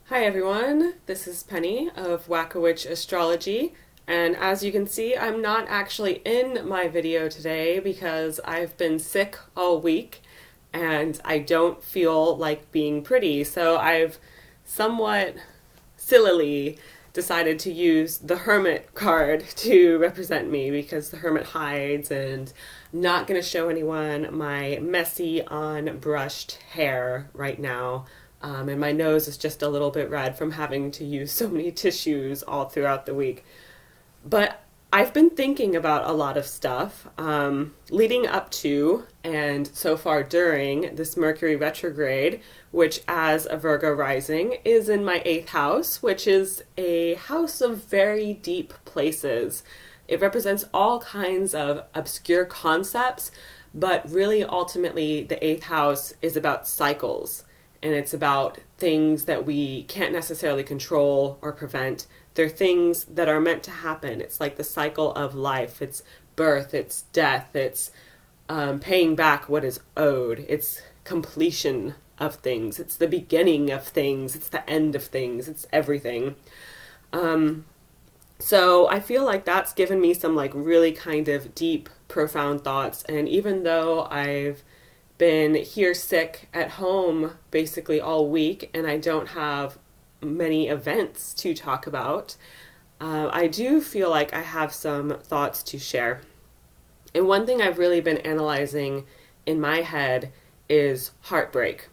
Hi everyone, this is Penny of Witch Astrology, and as you can see, I'm not actually in my video today because I've been sick all week and I don't feel like being pretty, so I've somewhat sillily decided to use the Hermit card to represent me because the Hermit hides and I'm not going to show anyone my messy, unbrushed hair right now. And my nose is just a little bit red from having to use so many tissues all throughout the week. But I've been thinking about a lot of stuff leading up to and so far during this Mercury retrograde, which, as a Virgo rising, is in my eighth house, which is a house of very deep places. It represents all kinds of obscure concepts, but really ultimately, the eighth house is about cycles. And it's about things that we can't necessarily control or prevent. They're things that are meant to happen. It's like the cycle of life. It's birth, it's death, it's paying back what is owed. It's completion of things. It's the beginning of things. It's the end of things. It's everything. So I feel like that's given me some like really kind of deep, profound thoughts. And even though I've been here sick at home basically all week and I don't have many events to talk about, I do feel like I have some thoughts to share. And one thing I've really been analyzing in my head is heartbreak.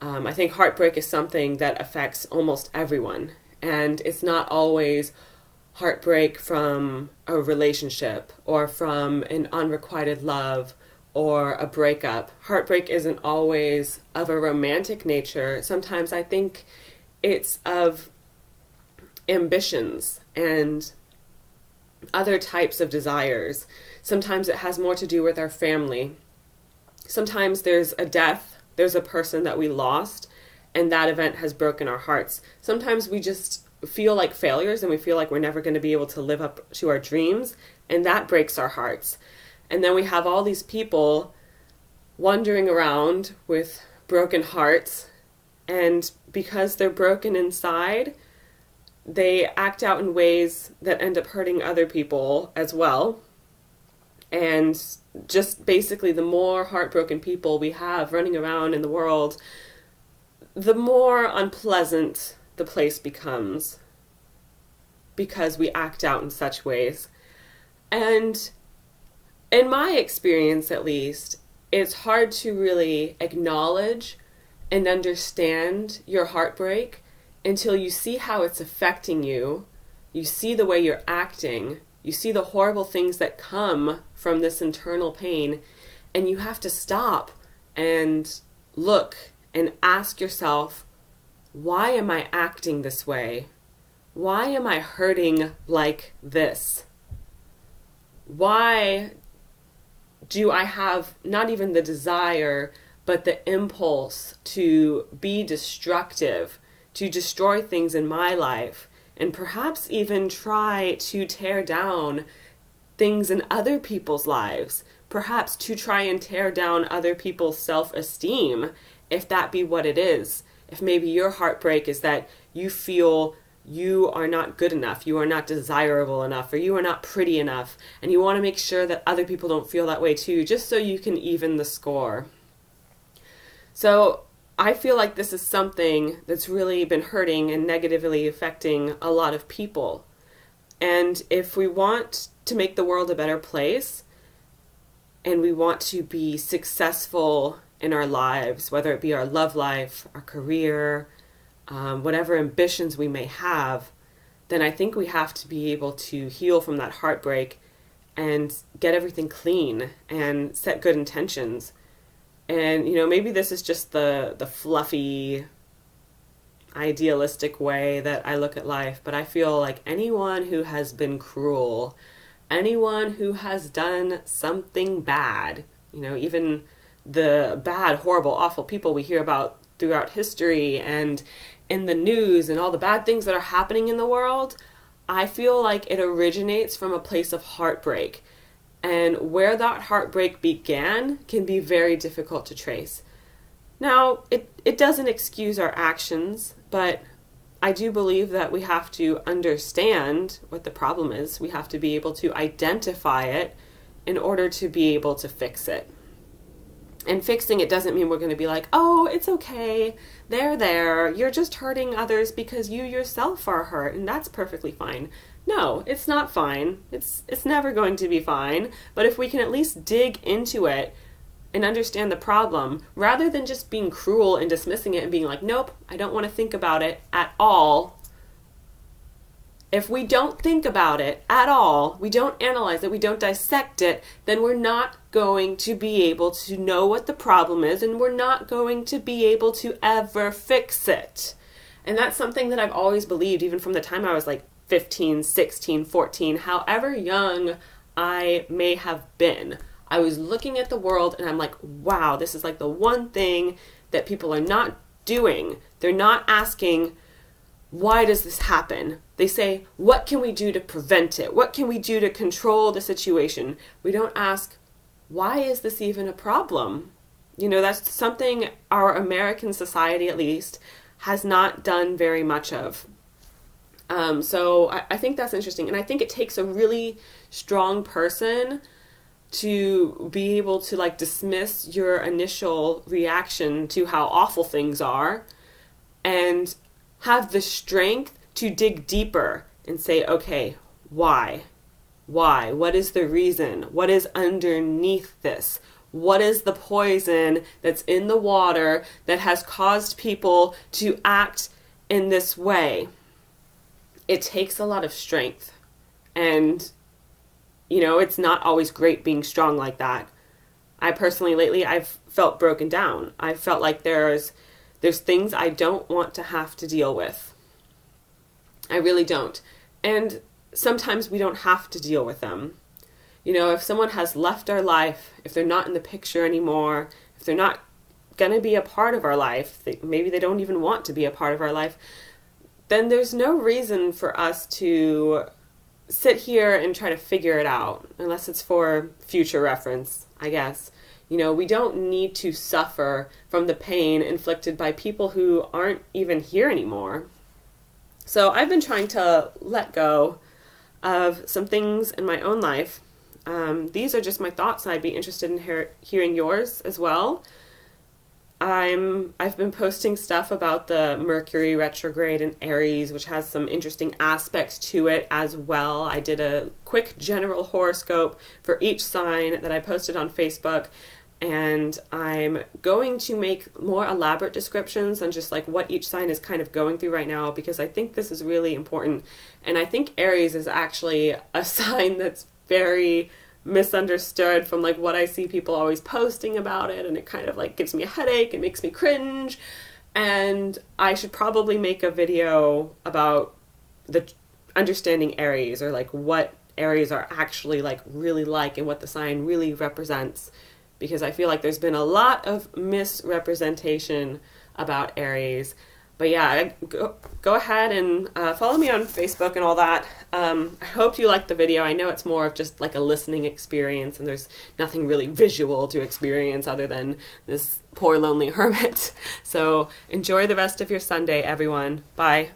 I think heartbreak is something that affects almost everyone, and it's not always heartbreak from a relationship or from an unrequited love or a breakup. Heartbreak isn't always of a romantic nature. Sometimes I think it's of ambitions and other types of desires. Sometimes it has more to do with our family. Sometimes there's a death, there's a person that we lost, and that event has broken our hearts. Sometimes we just feel like failures and we feel like we're never going to be able to live up to our dreams, and that breaks our hearts. And then we have all these people wandering around with broken hearts, and because they're broken inside, they act out in ways that end up hurting other people as well. And just basically, the more heartbroken people we have running around in the world, the more unpleasant the place becomes because we act out in such ways. And in my experience, at least, it's hard to really acknowledge and understand your heartbreak until you see how it's affecting you. You see the way you're acting. You see the horrible things that come from this internal pain. And you have to stop and look and ask yourself, why am I acting this way? Why am I hurting like this? Why do I have not even the desire, but the impulse to be destructive, to destroy things in my life, and perhaps even try to tear down things in other people's lives, perhaps to try and tear down other people's self-esteem, if that be what it is. If maybe your heartbreak is that you feel you are not good enough, you are not desirable enough, or you are not pretty enough, and you want to make sure that other people don't feel that way too, just so you can even the score. So I feel like this is something that's really been hurting and negatively affecting a lot of people. And if we want to make the world a better place, and we want to be successful in our lives, whether it be our love life, our career, whatever ambitions we may have, then I think we have to be able to heal from that heartbreak and get everything clean and set good intentions. And, maybe this is just the fluffy, idealistic way that I look at life, but I feel like anyone who has been cruel, anyone who has done something bad, even the bad, horrible, awful people we hear about throughout history and in the news and all the bad things that are happening in the world, I feel like it originates from a place of heartbreak. And where that heartbreak began can be very difficult to trace. Now, it doesn't excuse our actions, but I do believe that we have to understand what the problem is. We have to be able to identify it in order to be able to fix it. And fixing it doesn't mean we're going to be like, oh, it's okay, there, you're just hurting others because you yourself are hurt, and that's perfectly fine. No, it's not fine. It's never going to be fine. But if we can at least dig into it and understand the problem, rather than just being cruel and dismissing it and being like, nope, I don't want to think about it at all. If we don't think about it at all, we don't analyze it, we don't dissect it, then we're not going to be able to know what the problem is, and we're not going to be able to ever fix it. And that's something that I've always believed, even from the time I was like 15, 16, 14, however young I may have been. I was looking at the world and I'm like, wow, this is like the one thing that people are not doing. They're not asking, why does this happen? They say, what can we do to prevent it? What can we do to control the situation? We don't ask, why is this even a problem? You know, that's something our American society, at least, has not done very much of. So I think that's interesting. And I think it takes a really strong person to be able to like dismiss your initial reaction to how awful things are and have the strength to dig deeper and say, okay, why? Why? What is the reason? What is underneath this? What is the poison that's in the water that has caused people to act in this way? It takes a lot of strength. And, you know, it's not always great being strong like that. I personally, lately, I've felt broken down. I felt like there's things I don't want to have to deal with. I really don't. And sometimes we don't have to deal with them. You know, if someone has left our life, if they're not in the picture anymore, if they're not going to be a part of our life, maybe they don't even want to be a part of our life, then there's no reason for us to sit here and try to figure it out, unless it's for future reference, I guess. You know, we don't need to suffer from the pain inflicted by people who aren't even here anymore. So I've been trying to let go of some things in my own life. These are just my thoughts, and I'd be interested in hearing yours as well. I've been posting stuff about the Mercury retrograde in Aries, which has some interesting aspects to it as well. I did a quick general horoscope for each sign that I posted on Facebook, and I'm going to make more elaborate descriptions on just like what each sign is kind of going through right now, because I think this is really important. And I think Aries is actually a sign that's very misunderstood from like what I see people always posting about it, and it kind of like gives me a headache and makes me cringe. And I should probably make a video about the understanding Aries, or like what Aries are actually like really like and what the sign really represents, because I feel like there's been a lot of misrepresentation about Aries. But yeah, go ahead and follow me on Facebook and all that. I hope you liked the video. I know it's more of just like a listening experience, and there's nothing really visual to experience other than this poor lonely hermit. So enjoy the rest of your Sunday, everyone. Bye.